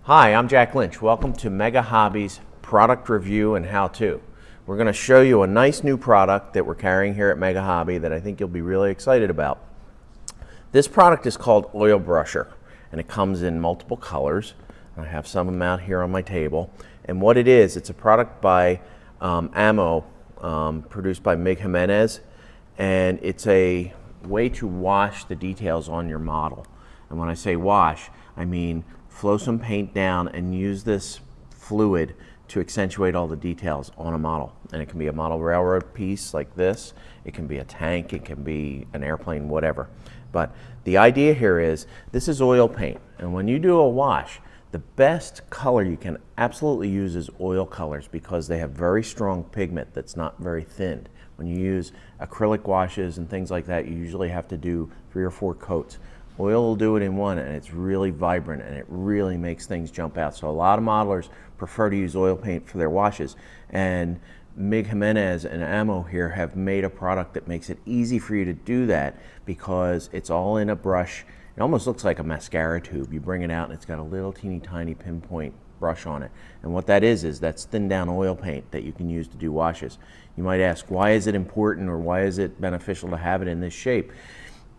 Hi, I'm Jack Lynch. Welcome to Mega Hobby's product review and how-to. We're going to show you a nice new product that we're carrying here at Mega Hobby that I think you'll be really excited about. This product is called Oilbrusher, and it comes in multiple colors. I have some of them out here on my table. And what it is, it's a product by AMMO, produced by Mig Jimenez, and it's a way to wash the details on your model. And when I say wash, I mean flow some paint down and use this fluid to accentuate all the details on a model. And it can be a model railroad piece like this, it can be a tank, it can be an airplane, whatever. But the idea here is, this is oil paint, and when you do a wash, the best color you can absolutely use is oil colors because they have very strong pigment that's not very thinned. When you use acrylic washes and things like that, you usually have to do 3 or 4 coats. Oil will do it in one, and it's really vibrant, and it really makes things jump out. So a lot of modelers prefer to use oil paint for their washes, and Mig Jimenez and AMMO here have made a product that makes it easy for you to do that because it's all in a brush. It almost looks like a mascara tube. You bring it out and it's got a little teeny tiny pinpoint brush on it. And what that is that's thinned down oil paint that you can use to do washes. You might ask, why is it important or why is it beneficial to have it in this shape?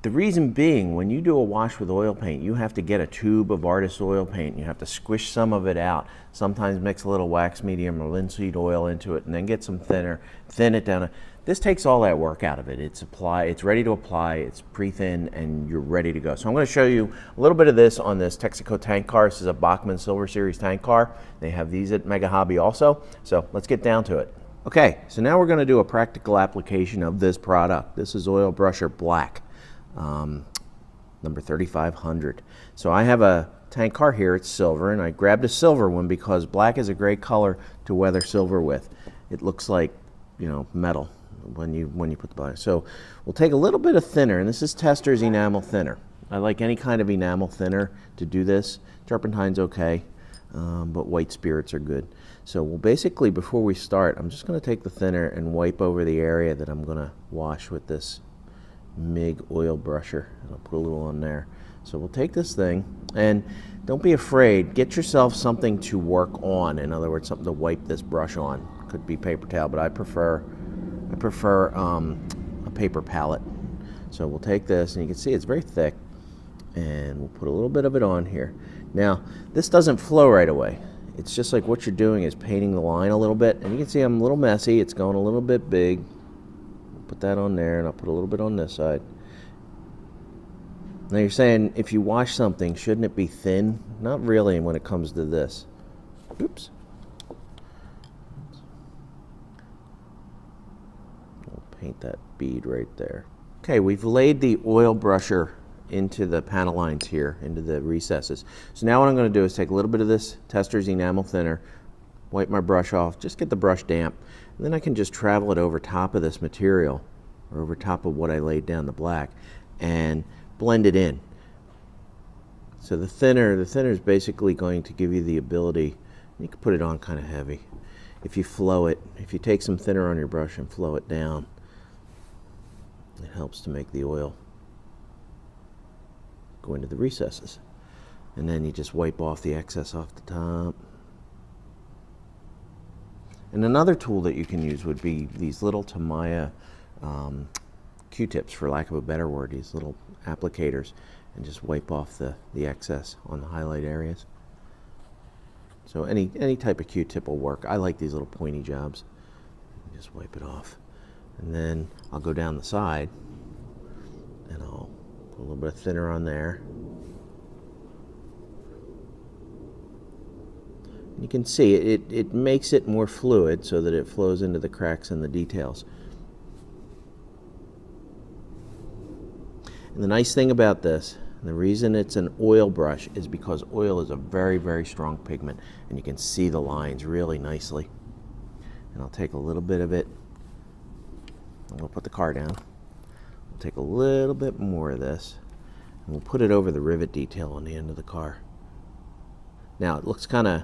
The reason being, when you do a wash with oil paint, you have to get a tube of artist oil paint. You have to squish some of it out. Sometimes mix a little wax medium or linseed oil into it and then get some thinner, thin it down. This takes all that work out of it. It's ready to apply, it's pre-thin, and you're ready to go. So I'm going to show you a little bit of this on this Texaco tank car. This is a Bachmann Silver Series tank car. They have these at Mega Hobby also. So let's get down to it. Okay, so now we're going to do a practical application of this product. This is Oilbrusher Black. Number 3500. So I have a tank car here, it's silver, and I grabbed a silver one because black is a great color to weather silver with. It looks like, you know, metal when you put the black. So we'll take a little bit of thinner, and this is Testor's enamel thinner. I like any kind of enamel thinner to do this. Turpentine's okay, but white spirits are good. So we'll basically, before we start, I'm just going to take the thinner and wipe over the area that I'm going to wash with this Mig Oilbrusher, and I'll put a little on there. So we'll take this thing, and don't be afraid, get yourself something to work on. In other words, something to wipe this brush on. Could be paper towel, but I prefer a paper palette. So we'll take this, and you can see it's very thick, and we'll put a little bit of it on here. Now this doesn't flow right away. It's just like what you're doing is painting the line a little bit, and you can see I'm a little messy. It's going a little bit big. Put that on there, and I'll put a little bit on this side. Now you're saying, if you wash something, shouldn't it be thin? Not really when it comes to this. Oops. I'll paint that bead right there. Okay, we've laid the Oilbrusher into the panel lines here, into the recesses. So now what I'm going to do is take a little bit of this Testor's enamel thinner, wipe my brush off, just get the brush damp, and then I can just travel it over top of this material, or over top of what I laid down, the black, and blend it in. So the thinner is basically going to give you the ability, you can put it on kind of heavy. If you flow it, if you take some thinner on your brush and flow it down, it helps to make the oil go into the recesses. And then you just wipe off the excess off the top. And another tool that you can use would be these little Tamiya Q-tips, for lack of a better word, these little applicators, and just wipe off the excess on the highlight areas. So any type of Q-tip will work. I like these little pointy jobs. Just wipe it off. And then I'll go down the side, and I'll put a little bit of thinner on there. You can see it makes it more fluid so that it flows into the cracks and the details. And the nice thing about this, and the reason it's an oil brush, is because oil is a very, very strong pigment, and you can see the lines really nicely. And I'll take a little bit of it, and we'll put the car down. We'll take a little bit more of this, and we'll put it over the rivet detail on the end of the car. Now it looks kind of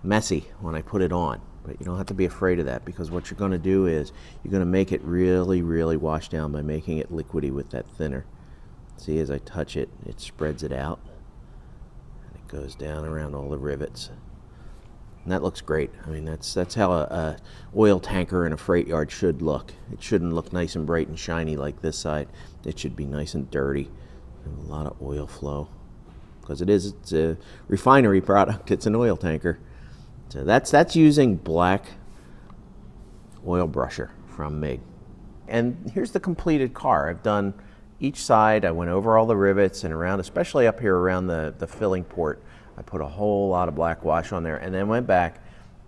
messy when I put it on, but you don't have to be afraid of that, because what you're going to do is you're going to make it really, really wash down by making it liquidy with that thinner. See, as I touch it, it spreads it out, and it goes down around all the rivets. And that looks great. I mean, that's how a oil tanker in a freight yard should look. It shouldn't look nice and bright and shiny like this side. It should be nice and dirty. And a lot of oil flow. Because it's a refinery product. It's an oil tanker. So that's using black Oilbrusher from MIG. And here's the completed car. I've done each side. I went over all the rivets and around, especially up here around the filling port. I put a whole lot of black wash on there and then went back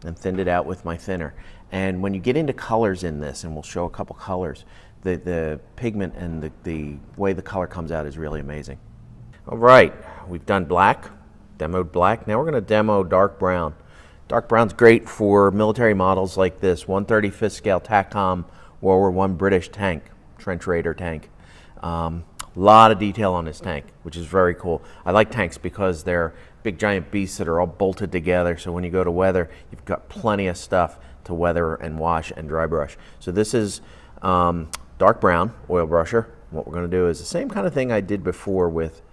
and thinned it out with my thinner. And when you get into colors in this, and we'll show a couple colors, the pigment and the way the color comes out is really amazing. All right, we've done black, demoed black. Now we're going to demo dark brown. Dark brown's great for military models like this 135th scale TACOM World War I British tank, trench raider tank. Lot of detail on this tank, which is very cool. I like tanks because they're big giant beasts that are all bolted together, so when you go to weather, you've got plenty of stuff to weather and wash and dry brush. So this is dark brown Oilbrusher. What we're going to do is the same kind of thing I did before with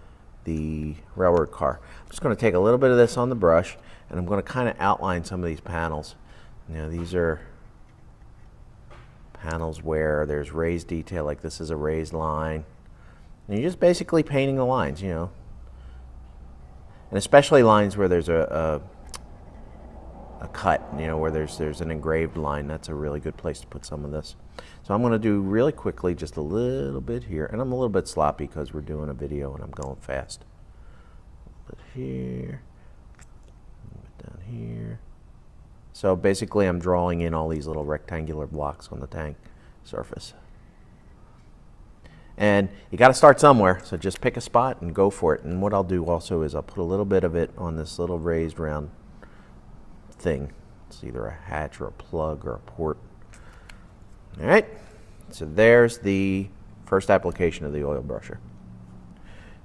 the railroad car. I'm just going to take a little bit of this on the brush, and I'm going to kind of outline some of these panels. You know, these are panels where there's raised detail, like this is a raised line. And you're just basically painting the lines, you know. And especially lines where there's a cut, you know, where there's an engraved line. That's a really good place to put some of this. So I'm going to do really quickly just a little bit here. And I'm a little bit sloppy because we're doing a video and I'm going fast. A little bit here. A little bit down here. So basically I'm drawing in all these little rectangular blocks on the tank surface. And you got to start somewhere, so just pick a spot and go for it. And what I'll do also is I'll put a little bit of it on this little raised round thing. It's either a hatch or a plug or a port. All right, so there's the first application of the Oilbrusher.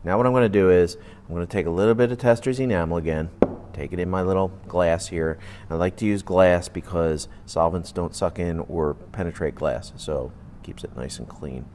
Now what I'm going to do is I'm going to take a little bit of tester's enamel again, take it in my little glass here. I like to use glass because solvents don't suck in or penetrate glass, so it keeps it nice and clean.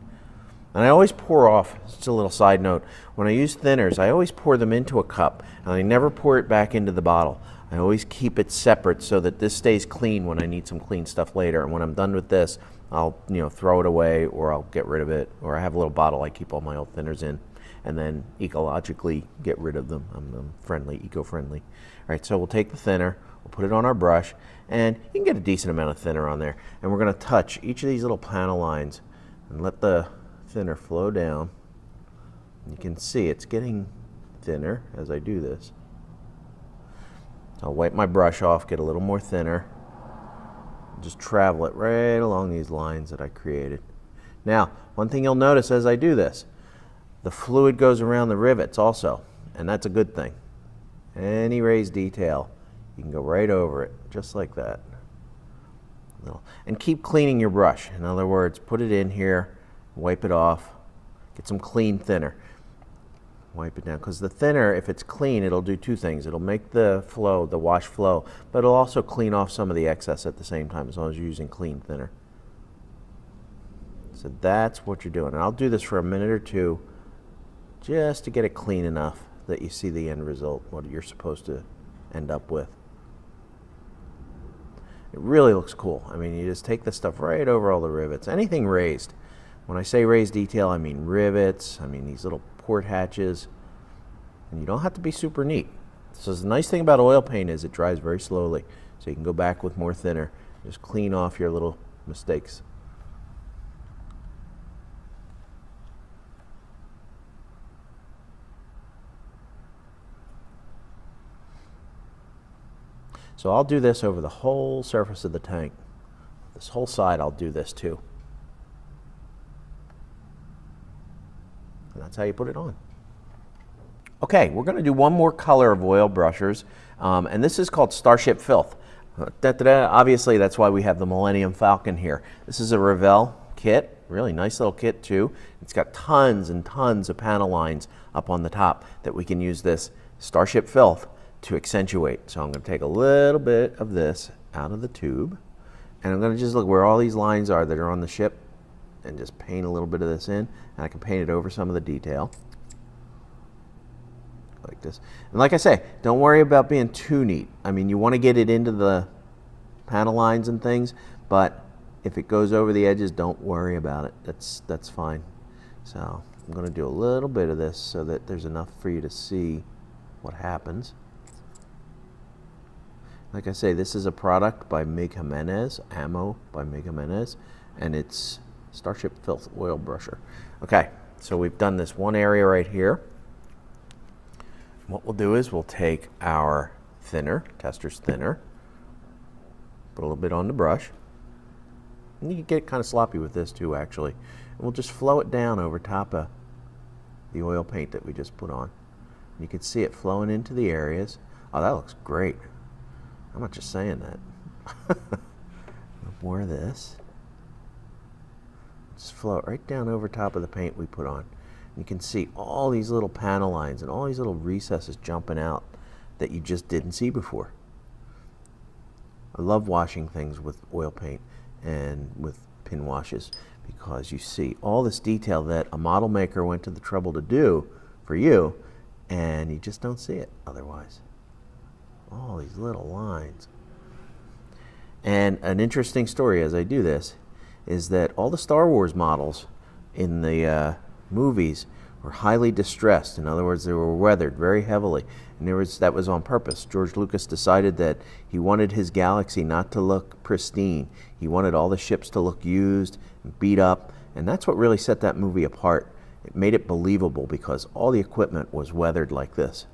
And I always pour off, just a little side note, when I use thinners, I always pour them into a cup, and I never pour it back into the bottle. I always keep it separate so that this stays clean when I need some clean stuff later. And when I'm done with this, I'll throw it away, or I'll get rid of it, or I have a little bottle I keep all my old thinners in, and then ecologically get rid of them. I'm friendly, eco-friendly. All right, so we'll take the thinner, we'll put it on our brush, and you can get a decent amount of thinner on there. And we're going to touch each of these little panel lines and let the thinner flow down. You can see it's getting thinner as I do this. So I'll wipe my brush off, get a little more thinner, just travel it right along these lines that I created. Now, one thing you'll notice as I do this, the fluid goes around the rivets also, and that's a good thing. Any raised detail, you can go right over it, just like that. And keep cleaning your brush. In other words, put it in here, wipe it off, get some clean thinner. Wipe it down, because the thinner, if it's clean, it'll do two things. It'll make the flow, the wash flow, but it'll also clean off some of the excess at the same time, as long as you're using clean thinner. So that's what you're doing. And I'll do this for a minute or two, just to get it clean enough that you see the end result, what you're supposed to end up with. It really looks cool. I mean, you just take this stuff right over all the rivets. Anything raised. When I say raised detail, I mean rivets, I mean these little port hatches, and you don't have to be super neat. So the nice thing about oil paint is it dries very slowly, so you can go back with more thinner, just clean off your little mistakes. So I'll do this over the whole surface of the tank. This whole side I'll do this too. And that's how you put it on. Okay, we're going to do one more color of Oilbrushers, and this is called Starship Filth. Obviously, that's why we have the Millennium Falcon here. This is a Revell kit, really nice little kit too. It's got tons and tons of panel lines up on the top that we can use this Starship Filth to accentuate. So I'm going to take a little bit of this out of the tube, and I'm going to just look where all these lines are that are on the ship, and just paint a little bit of this in, and I can paint it over some of the detail. like this. And like I say, don't worry about being too neat. I mean, you want to get it into the panel lines and things, but if it goes over the edges, don't worry about it. That's fine. So I'm going to do a little bit of this so that there's enough for you to see what happens. Like I say, this is a product by Mig Jimenez, AMMO by Mig Jimenez, and it's Starship Filth oil brusher. Okay, so we've done this one area right here. What we'll do is we'll take our thinner, Tester's thinner, put a little bit on the brush. And you can get kind of sloppy with this too, actually. And we'll just flow it down over top of the oil paint that we just put on. And you can see it flowing into the areas. Oh, that looks great. I'm not just saying that. More of this. Just flow it right down over top of the paint we put on. You can see all these little panel lines and all these little recesses jumping out that you just didn't see before. I love washing things with oil paint and with pin washes because you see all this detail that a model maker went to the trouble to do for you, and you just don't see it otherwise. All these little lines. And an interesting story as I do this is that all the Star Wars models in the movies were highly distressed. In other words, they were weathered very heavily, and that was on purpose. George Lucas decided that he wanted his galaxy not to look pristine. He wanted all the ships to look used and beat up, and that's what really set that movie apart. It made it believable because all the equipment was weathered like this.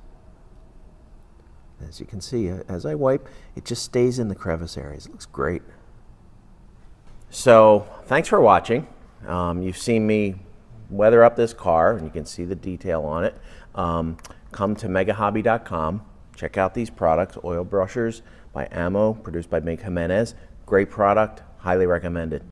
As you can see, as I wipe, it just stays in the crevice areas. It looks great. So, thanks for watching. You've seen me weather up this car, and you can see the detail on it. Come to megahobby.com. Check out these products, Oilbrushers by AMMO, produced by Mig Jimenez. Great product, highly recommended.